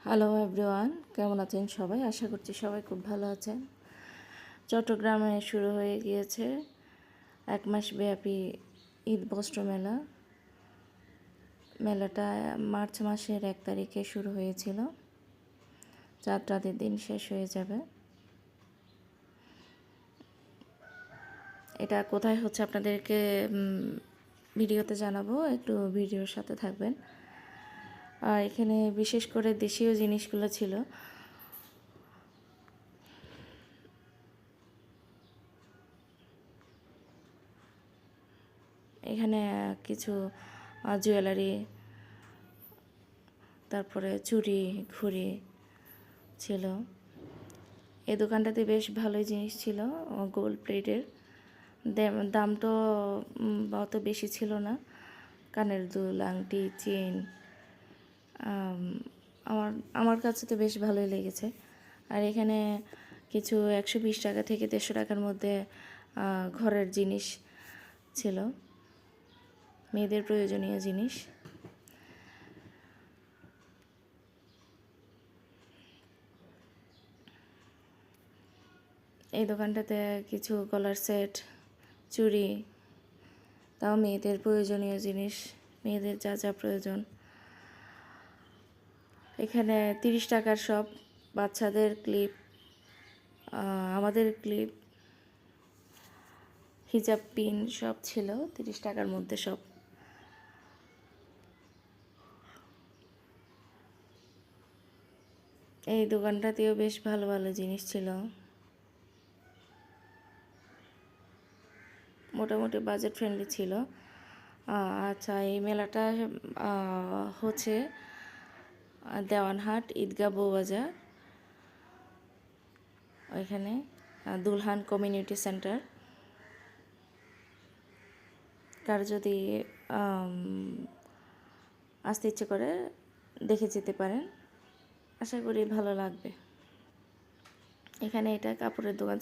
Hello everyone, কেমন আছেন সবাই? আশা করছি সবাই খুব ভালো আছেন। চট্টগ্রামে শুরু হয়ে গিয়েছে 1 মাস ব্যাপী ঈদ বস্ত্র মেলা। মেলাটা মার্চ মাসের 1 তারিখে শুরু হয়েছিল, 4 রাতের দিন শেষ হয়ে যাবে। এটা কোথায় হচ্ছে আপনাদেরকে ভিডিওতে জানাবো, একটু ভিডিওর সাথে থাকবেন। আর এখানে বিশেষ করে দেশীয় জিনিসগুলো ছিল। এখানে কিছু জুয়েলারি, তারপরে চুড়ি ঘুড়ি ছিল। এই দোকানটাতে বেশ ভালোই জিনিস ছিল, গোল্ড প্লেটের। দাম তো অত বেশি ছিল না। কানের দুল, আংটি, চেন আমার আমার কাছে তো বেশ ভালোই লেগেছে। আর এখানে কিছু 120 টাকা থেকে 150 টাকার মধ্যে ঘরের জিনিস ছিল, মেয়েদের প্রয়োজনীয় জিনিস। এই দোকানটাতে কিছু গলার সেট, চুড়ি, তাও মেয়েদের প্রয়োজনীয় জিনিস, মেয়েদের যা যা প্রয়োজন। এখানে 30 টাকার সব বাচ্চাদের ক্লিপ, আমাদের ক্লিপ, হিজাব পিন সব ছিল 30 টাকার মধ্যে সব। এই দোকানটাতেও বেশ ভালো ভালো জিনিস ছিল, মোটামুটি বাজেট ফ্রেন্ডলি ছিল। আচ্ছা, এই মেলাটা হচ্ছে দেওয়ানহাট ঈদগাহ বউবাজার, ওইখানে দুলহান কমিউনিটি সেন্টার। কার যদি আসতে ইচ্ছে করে দেখে যেতে পারেন, আশা করি ভালো লাগবে। এখানে এটা কাপড়ের দোকান।